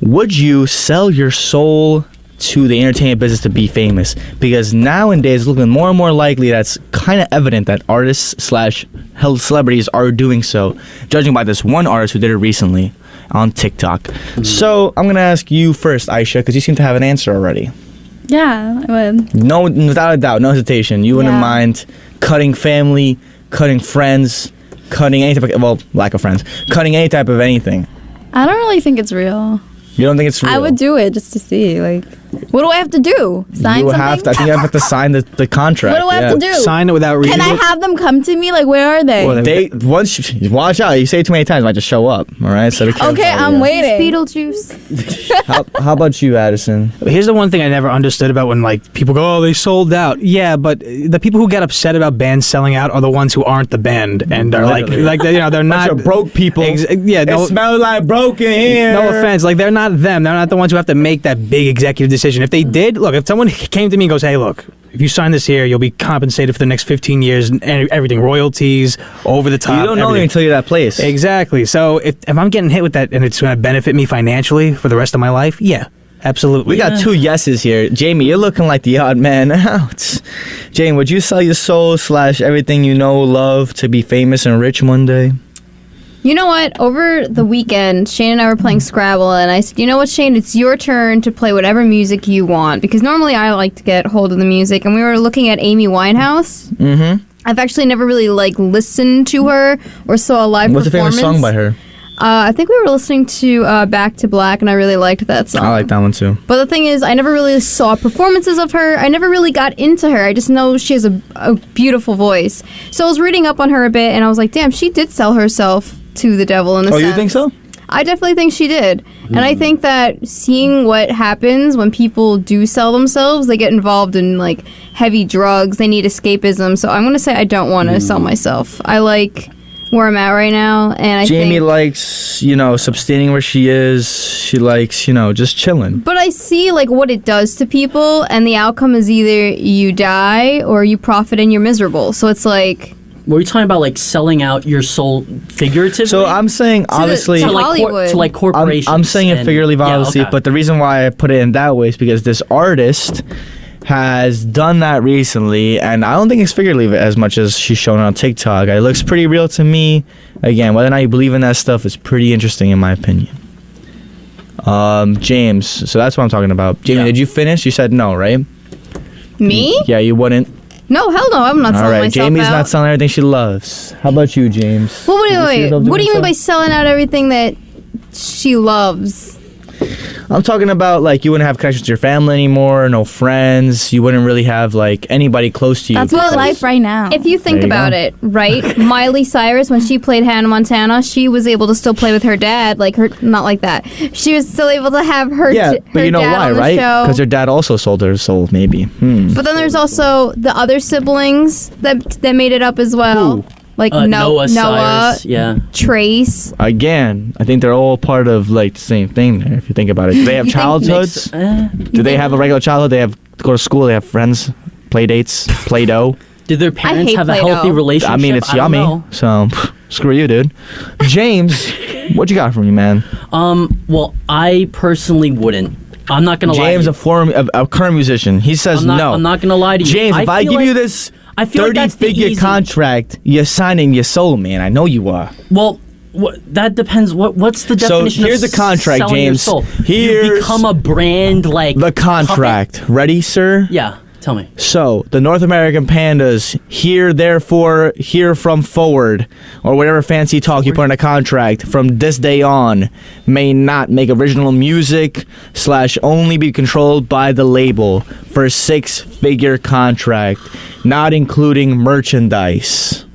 would you sell your soul to the entertainment business to be famous? Because nowadays, looking more and more likely, that's kind of evident that artists / celebrities are doing so, judging by this one artist who did it recently on TikTok. So I'm gonna ask you first, Aisha, because you seem to have an answer already. Yeah, I would. No, without a doubt, no hesitation. You wouldn't mind cutting family, cutting friends, cutting any type of, lack of friends, cutting any type of anything. I don't really think it's real. You don't think it's real? I would do it just to see, like, what do I have to do? Sign something? I think you have to sign the contract. What do I have to do? Sign it without reading it. Can I have them come to me? Like, where are they? Watch out. You say it too many times, I might just show up. All right. So I'm waiting. Beetlejuice. How about you, Addison? Here's the one thing I never understood about when people go, oh, they sold out. Yeah, but the people who get upset about bands selling out are the ones who aren't the band and are they're not bunch of broke people. It smells like broken here. No offense, they're not them. They're not the ones who have to make that big executive decision. If they did, look, if someone came to me and goes, hey, look, if you sign this here, you'll be compensated for the next 15 years and everything, royalties, over the top. You don't know until you're that place. Exactly. So if I'm getting hit with that and it's going to benefit me financially for the rest of my life, yeah, absolutely. We got two yeses here. Jamie, you're looking like the odd man out. Jamie, would you sell your soul / everything you know, love, to be famous and rich one day? You know what? Over the weekend, Shane and I were playing Scrabble, and I said, you know what, Shane? It's your turn to play whatever music you want, because normally I like to get hold of the music, and we were looking at Amy Winehouse. Mm-hmm. I've actually never really, listened to her or saw a live What's performance. What's your favorite song by her? I think we were listening to Back to Black, and I really liked that song. I like that one, too. But the thing is, I never really saw performances of her. I never really got into her. I just know she has a beautiful voice. So I was reading up on her a bit, and I was like, damn, she did sell herself to the devil in a sense. Oh, you think so? I definitely think she did. And I think that seeing what happens when people do sell themselves, they get involved in, heavy drugs. They need escapism. So I'm going to say I don't want to sell myself. I like where I'm at right now, and I think Jamie likes, substaining where she is. She likes, just chilling. But I see, what it does to people, and the outcome is either you die or you profit and you're miserable. So it's like... Were you talking about selling out your soul figuratively? So I'm saying obviously to Hollywood. To corporations. I'm saying it figuratively, obviously, but the reason why I put it in that way is because this artist has done that recently, and I don't think it's figuratively as much as she's shown on TikTok. It looks pretty real to me. Again, whether or not you believe in that stuff is pretty interesting in my opinion. James, so that's what I'm talking about. Jamie, did you finish? You said no, right? Me? Yeah, you wouldn't. No, hell no, I'm not selling myself out. All right, Jamie's not selling everything she loves. How about you, James? Well, wait. What do you mean by selling out everything that she loves? I'm talking about, you wouldn't have connections to your family anymore, no friends. You wouldn't really have, anybody close to you. That's my life right now. If you think about it, right? Miley Cyrus, when she played Hannah Montana, she was able to still play with her dad, not like that. She was still able to have her but you know dad why, on the right? show. Because her dad also sold her soul, maybe. But then there's also the other siblings that made it up as well. Who? Noah, Cyrus, yeah. Trace. Again, I think they're all part of the same thing there. If you think about it, do they have childhoods? Do they have a regular childhood? They have to go to school. They have friends, play dates, Play-Doh. Did their parents have a healthy relationship? I mean, it's yummy. So screw you, dude. James, what you got for me, man? Well, I personally wouldn't. I'm not gonna lie. James, a current musician. He says no. I'm not gonna lie to you. James, if I give you this 30-figure contract, you're signing your soul, man. I know you are. Well, that depends. What's the definition? So here's the contract, James. Your soul? You become a brand the contract. Puppet? Ready, sir? Yeah. Tell me. So, the North American Pandas, therefore, here from forward, or whatever fancy talk you put in a contract, from this day on, may not make original music / only be controlled by the label for a 6-figure contract, not including merchandise.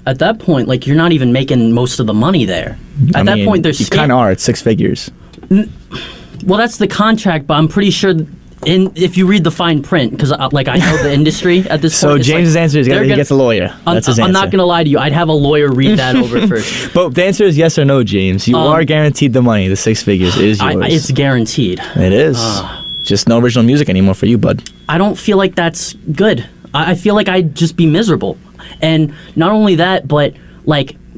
At that point, you're not even making most of the money there. At that point, there's... You kind of are at 6 figures. Well, that's the contract, but I'm pretty sure... if you read the fine print, because I know the industry at this point. So James' answer is he gets a lawyer. That's his answer. I'm not going to lie to you. I'd have a lawyer read that over first. But the answer is yes or no, James. You are guaranteed the money. The 6 figures is yours. It's guaranteed. It is. Just no original music anymore for you, bud. I don't feel like that's good. I feel like I'd just be miserable. And not only that, but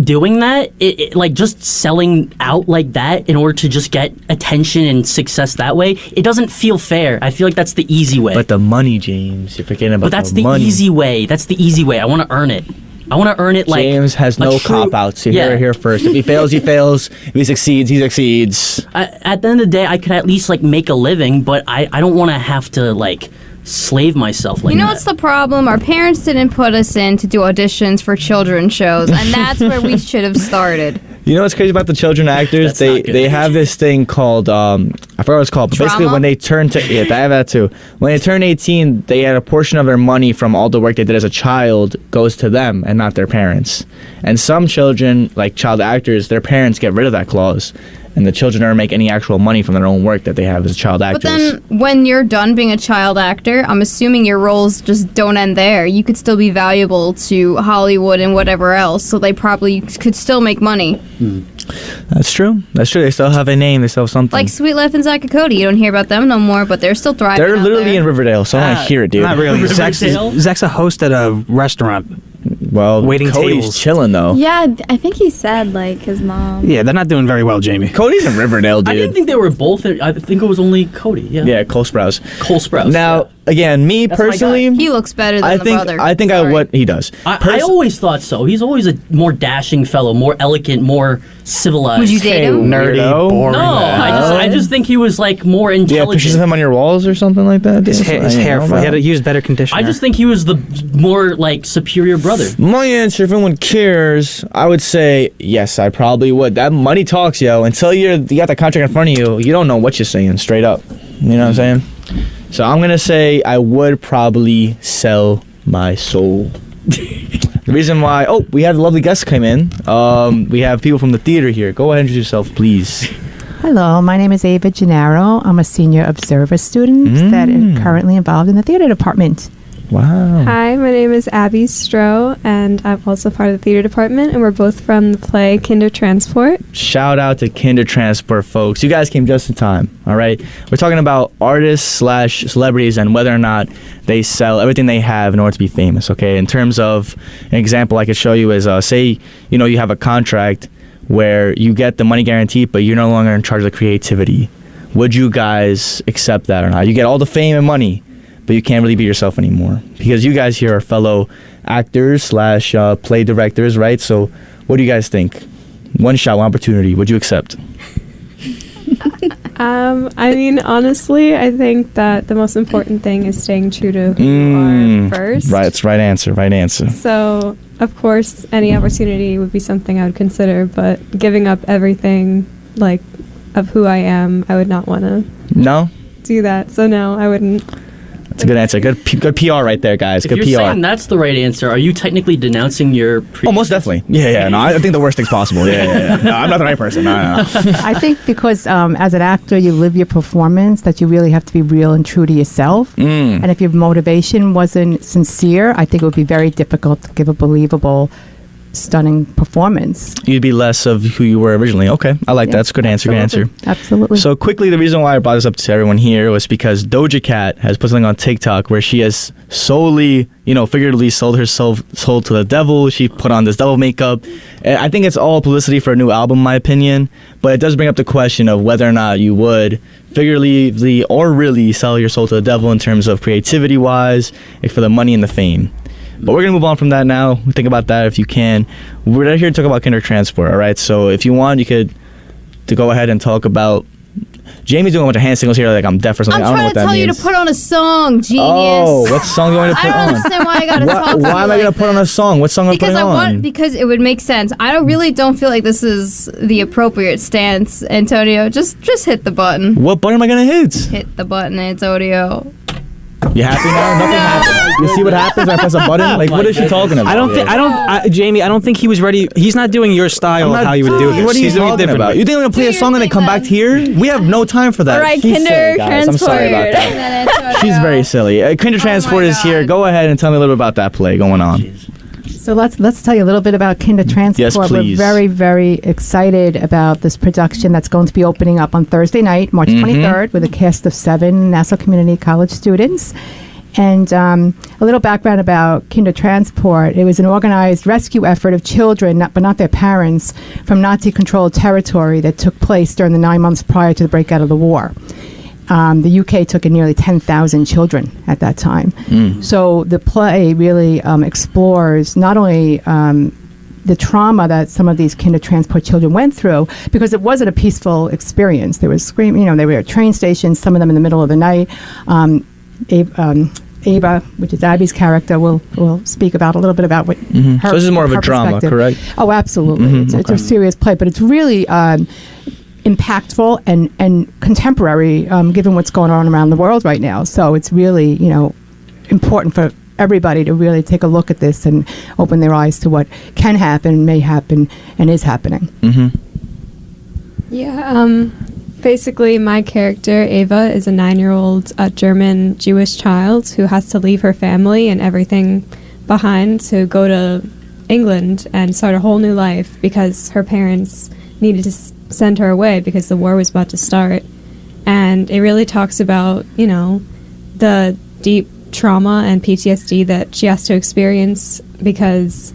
doing that, like just selling out like that in order to just get attention and success that way, it doesn't feel fair. I feel like that's the easy way. But the money, James, you're forgetting about But that's the money. easy way. That's the easy way. I want to earn it. I want to earn it like James has a no true- cop-outs. You Yeah. heard it here first. If he fails, he fails. If he succeeds, he succeeds. At the end of the day, I could at least like make a living, but I don't want to have to like slave myself like You know that. what's the problem? Our parents didn't put us in to do auditions for children's shows, and that's where we should have started. You know what's crazy about the children actors? That's not good. They have this thing called I forgot what it's called. But basically, Trauma? when they turn to they have that too. When they turn 18, they had a portion of their money from all the work they did as a child goes to them and not their parents. And some children, like child actors, their parents get rid of that clause, and the children don't make any actual money from their own work that they have as child actors. But then, when you're done being a child actor, I'm assuming your roles just don't end there. You could still be valuable to Hollywood and whatever else, so they probably could still make money. That's true. That's true. They still have a name. They still have something. Like Sweet Life and Zach and Cody. You don't hear about them no more, but they're still thriving. they're out literally there. in Riverdale, so I want to hear it, dude. Not really. Riverdale? Zach's a host at a restaurant. Well, Waiting Cody's tables. chilling though. Yeah, I think he said like his mom. Yeah, they're not doing very well, Jamie. Cody's in Riverdale, dude. I didn't think they were both. I think it was only Cody. Yeah. Yeah, Cole Sprouse. Cole Sprouse. Now, again, me That's my guy. personally, He looks better than I the think brother. I think Sorry. he does. I always thought so. He's always a more dashing fellow, more elegant, more civilized. Would you date him? Nerdy, Weirdo. boring. No, I just think he was like more Do you have intelligent. pictures of him on your walls or something like that? His hair, he had to use better conditioner. I just think he was the more like superior brother. My answer, if anyone cares, I would say yes. I probably would. That money talks, yo. Until you got the contract in front of you, you don't know what you're saying straight up. You know what I'm saying? So I'm gonna say I would probably sell my soul. The reason why, we have lovely guests come in. We have people from the theater here. Go ahead and introduce yourself, please. Hello, my name is Ava Gennaro. I'm a senior observer student that is currently involved in the theater department. Wow. Hi, my name is Abby Stroh, and I'm also part of the theater department, and we're both from the play Kinder Transport. Shout out to Kinder Transport, folks. You guys came just in time, all right? We're talking about artists/celebrities and whether or not they sell everything they have in order to be famous, okay? In terms of an example I could show you is, say, you have a contract where you get the money guaranteed, but you're no longer in charge of the creativity. Would you guys accept that or not? You get all the fame and money, but you can't really be yourself anymore. Because you guys here are fellow actors/play directors, right? So what do you guys think? One shot, one opportunity. Would you accept? I mean, honestly, I think that the most important thing is staying true to who you are first. Right, it's right answer, right answer. So, of course, any opportunity would be something I would consider, but giving up everything, like, of who I am, I would not want to No? do that. So, no, I wouldn't. That's a good answer. Good PR right there, guys. If Good you're PR. saying that's the right answer, are you technically denouncing your Oh, most definitely. Yeah. No, I think the worst thing's possible. Yeah. No, I'm not the right person. No. I think because as an actor, you live your performance, that you really have to be real and true to yourself. And if your motivation wasn't sincere, I think it would be very difficult to give a believable, stunning performance. You'd be less of who you were originally. Okay, I like that. That's a good answer. Good answer. Absolutely. So quickly, the reason why I brought this up to everyone here was because Doja Cat has put something on TikTok where she has solely, figuratively sold her soul to the devil. She put on this devil makeup. And I think it's all publicity for a new album, in my opinion. But it does bring up the question of whether or not you would figuratively or really sell your soul to the devil in terms of creativity-wise, for the money and the fame. But we're going to move on from that now. Think about that if you can. We're here to talk about Kinder Transport, all right? So if you want, you could go ahead and talk about... Jamie's doing a bunch of hand signals here like I'm deaf or something. I'm I don't know trying what to that tell you means. to put on a song, genius. Oh, what song do you want to I put don't on? understand why I gotta talk to you Why am I like going to put on a song? What song am I because putting on? because it would make sense. I really don't feel like this is the appropriate stance, Antonio. Just hit the button. What button am I going to hit? Hit the button, Antonio. You happy now? Nothing happened. You see what happens when I press a button? Like, what is she talking about? Jamie, I don't think he was ready. He's not doing your style of how you would do this. What are you He's doing it talking differently. about? You think I'm going to play Do a song your and then thing, come back then. here? We have no time for that. All right, She's Kinder silly, guys. I'm sorry about Transport. that. She's very silly. Kinder Transport is here. God. Go ahead and tell me a little bit about that play going on. So let's tell you a little bit about Kinder Transport. Yes, please. We're very, very excited about this production that's going to be opening up on Thursday night, March 23rd, with a cast of 7 Nassau Community College students. And a little background about Kindertransport. It was an organized rescue effort of children, but not their parents, from Nazi-controlled territory that took place during the 9 months prior to the breakout of the war. The UK took in nearly 10,000 children at that time. So the play really explores not only the trauma that some of these Kindertransport children went through, because it wasn't a peaceful experience. There was screaming, they were at train stations, some of them in the middle of the night. Ava, which is Abby's character, will speak about a little bit about what her. So this is more of a drama, correct? Oh, absolutely. It's a serious play, but it's really impactful and contemporary, given what's going on around the world right now. So it's really, important for everybody to really take a look at this and open their eyes to what can happen, may happen, and is happening. Yeah. Basically, my character, Ava, is a 9-year-old German Jewish child who has to leave her family and everything behind to go to England and start a whole new life because her parents needed to send her away because the war was about to start. And it really talks about, the deep trauma and PTSD that she has to experience because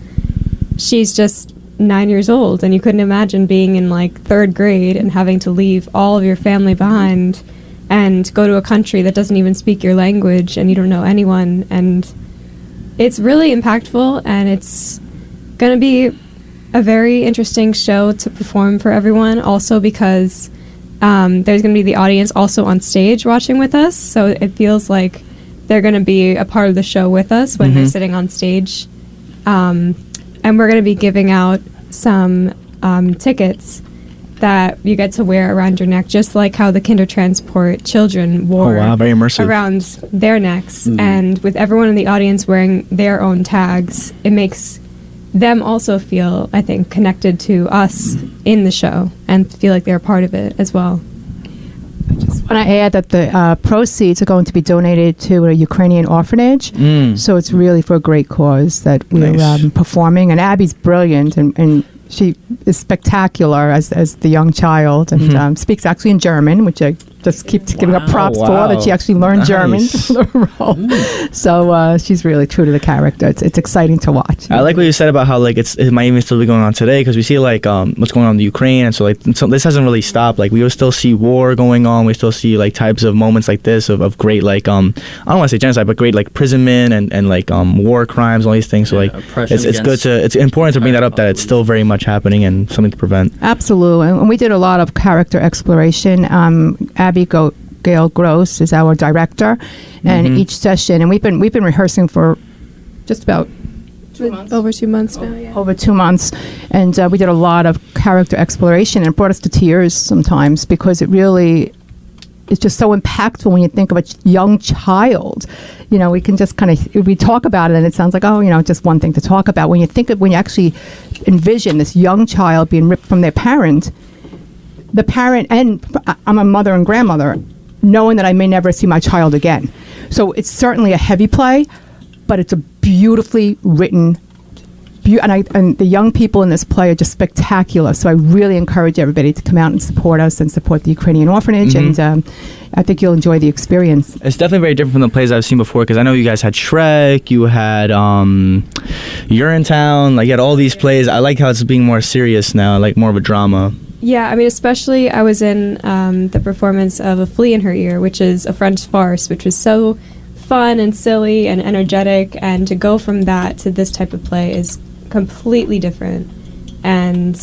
she's just 9 years old, and you couldn't imagine being in like 3rd grade and having to leave all of your family behind and go to a country that doesn't even speak your language and you don't know anyone. And it's really impactful, and it's going to be a very interesting show to perform for everyone, also because there's going to be the audience also on stage watching with us, so it feels like they're going to be a part of the show with us when they're sitting on stage. And we're going to be giving out some tickets that you get to wear around your neck, just like how the Kindertransport children wore very immersive. around their necks. And with everyone in the audience wearing their own tags, it makes them also feel, I think, connected to us in the show and feel like they're a part of it as well. I just want to add that the proceeds are going to be donated to a Ukrainian orphanage. So it's really for a great cause that we're performing. And Abby's brilliant, and she is spectacular as the young child, and speaks actually in German, which I just keep giving her props for, that she actually learned German for the role. So she's really true to the character. It's exciting to watch. I like what you said about how it might even still be going on today, because we see what's going on in the Ukraine, and so this hasn't really stopped. We will still see war going on. We still see types of moments like this of great I don't want to say genocide, but great imprisonment and war crimes, all these things. So it's important to bring that up, that it's still very much happening and something to prevent. Absolutely, and we did a lot of character exploration. Abby Gail Gross is our director, and each session, and we've been rehearsing for just about Over 2 months now, yeah. over 2 months, and we did a lot of character exploration, and it brought us to tears sometimes, because it really is just so impactful when you think of a young child. We can just we talk about it and it sounds like, just one thing to talk about. When you actually envision this young child being ripped from their parent, the parent, and I'm a mother and grandmother, knowing that I may never see my child again. So it's certainly a heavy play, but it's a beautifully written, and the young people in this play are just spectacular. So I really encourage everybody to come out and support us and support the Ukrainian orphanage, and I think you'll enjoy the experience. It's definitely very different from the plays I've seen before, because I know you guys had Shrek, you had Urinetown, you had all these plays. I like how it's being more serious now, more of a drama. Yeah, I mean, especially I was in the performance of A Flea in Her Ear, which is a French farce, which was so fun and silly and energetic, and to go from that to this type of play is completely different. And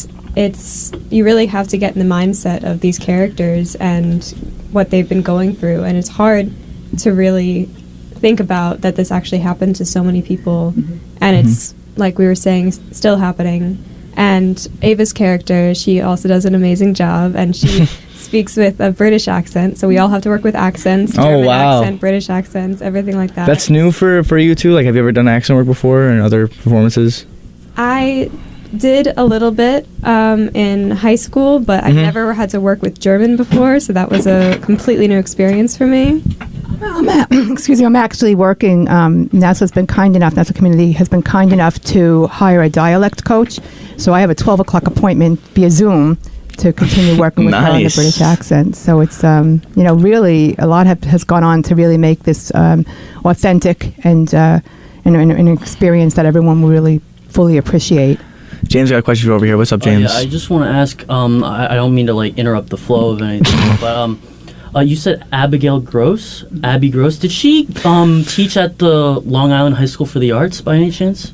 you really have to get in the mindset of these characters and what they've been going through, and it's hard to really think about that this actually happened to so many people, and it's, like we were saying, still happening. And Ava's character, she also does an amazing job, and she speaks with a British accent, so we all have to work with accents, German accent, British accents, everything like that. That's new for you too? Have you ever done accent work before in other performances? I did a little bit in high school, but I've never had to work with German before, so that was a completely new experience for me. I'm actually working, Nassau Community has been kind enough to hire a dialect coach. So I have a 12 o'clock appointment via Zoom to continue working with her on the Nice. British accent. So it's, really a lot has gone on to really make this authentic and an experience that everyone will really fully appreciate. James got a question for you over here. What's up, James? Yeah, I just want to ask. I don't mean to like interrupt the flow of anything, but you said Abby Gross. Did she teach at the Long Island High School for the Arts by any chance?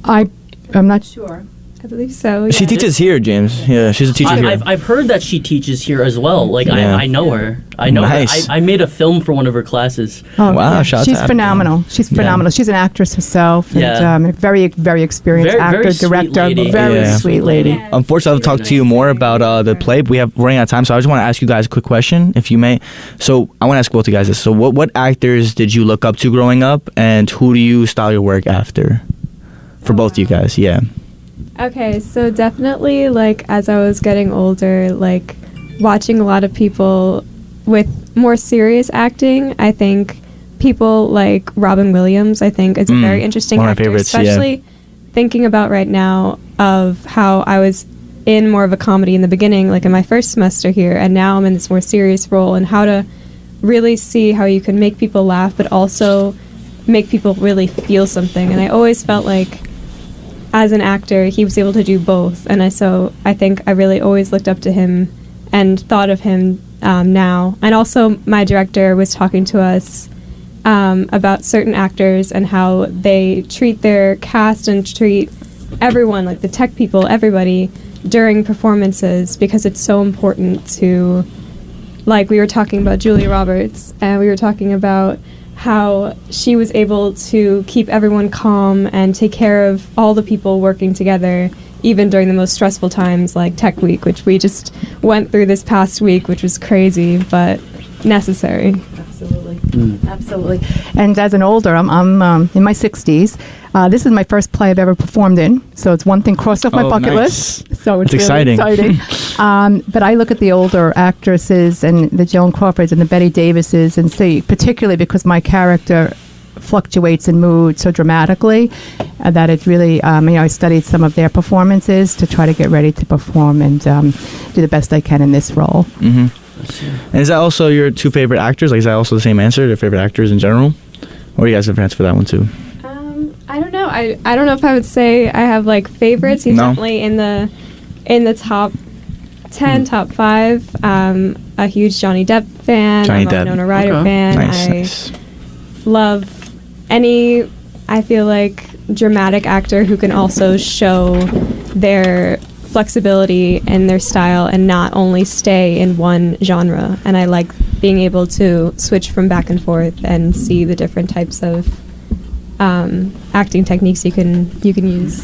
I'm not sure. I believe so. She yeah. teaches here, James. Yeah, she's a teacher here. I've heard that she teaches here as well. Like Yeah. I know her. I know Nice. her. I made a film for one of her classes. Oh, Wow, shout out to she's Abigail. phenomenal. She's Yeah. phenomenal. She's an actress herself, and Yeah. a very, very experienced Very- actor, very sweet director, lady. very Yeah. sweet lady. Unfortunately, I'll talk to you more about the play. But we have running out of time, so I just want to ask you guys a quick question, if you may. So I want to ask both of you guys this. So what actors did you look up to growing up, and who do you style your work after? For both of you guys, yeah. Okay, so definitely, like, as I was getting older, like, watching a lot of people with more serious acting, I think people like Robin Williams, I think, is a very interesting one of my actor, favorites, yeah. especially thinking about right now of how I was in more of a comedy in the beginning, like in my first semester here, and now I'm in this more serious role, and how to really see how you can make people laugh, but also make people really feel something. And I always felt like, as an actor, he was able to do both, and I think I really always looked up to him and thought of him now. And also, my director was talking to us about certain actors and how they treat their cast and treat everyone, like the tech people, everybody, during performances, because it's so important to, like, we were talking about Julia Roberts, and we were talking about how she was able to keep everyone calm and take care of all the people working together, even during the most stressful times like Tech Week, which we just went through this past week, which was crazy, but necessary. Absolutely. And as an older, I'm in my 60s. This is my first play I've ever performed in, so it's one thing crossed off my Oh, bucket nice. list. So it's That's really exciting. But I look at the older actresses and the Joan Crawfords and the Betty Davises and see, particularly because my character fluctuates in mood so dramatically, that it really, I studied some of their performances to try to get ready to perform and do the best I can in this role. Mm-hmm. And is that also your two favorite actors? Like, is that also the same answer, your favorite actors in general? Or do you guys have an answer for that one too? I don't know. I don't know if I would say I have like favorites. He's No. definitely in the top 10, top 5. A huge Johnny Depp fan. Johnny I'm Depp. a Winona Ryder Okay. fan. Nice. Love any, I feel like, dramatic actor who can also show their flexibility and their style and not only stay in one genre. And I like being able to switch from back and forth and see the different types of acting techniques you can use.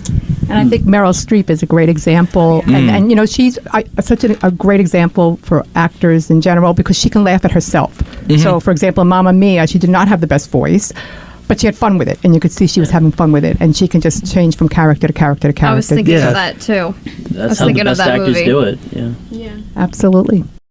And I think Meryl Streep is a great example. And she's such a great example for actors in general because she can laugh at herself. So, for example, Mamma Mia, she did not have the best voice, but she had fun with it. And you could see she was having fun with it. And she can just change from character to character to character. I was thinking Yeah. of that too. That's was how the thinking of best that actors movie. do it. Yeah. Yeah. Absolutely.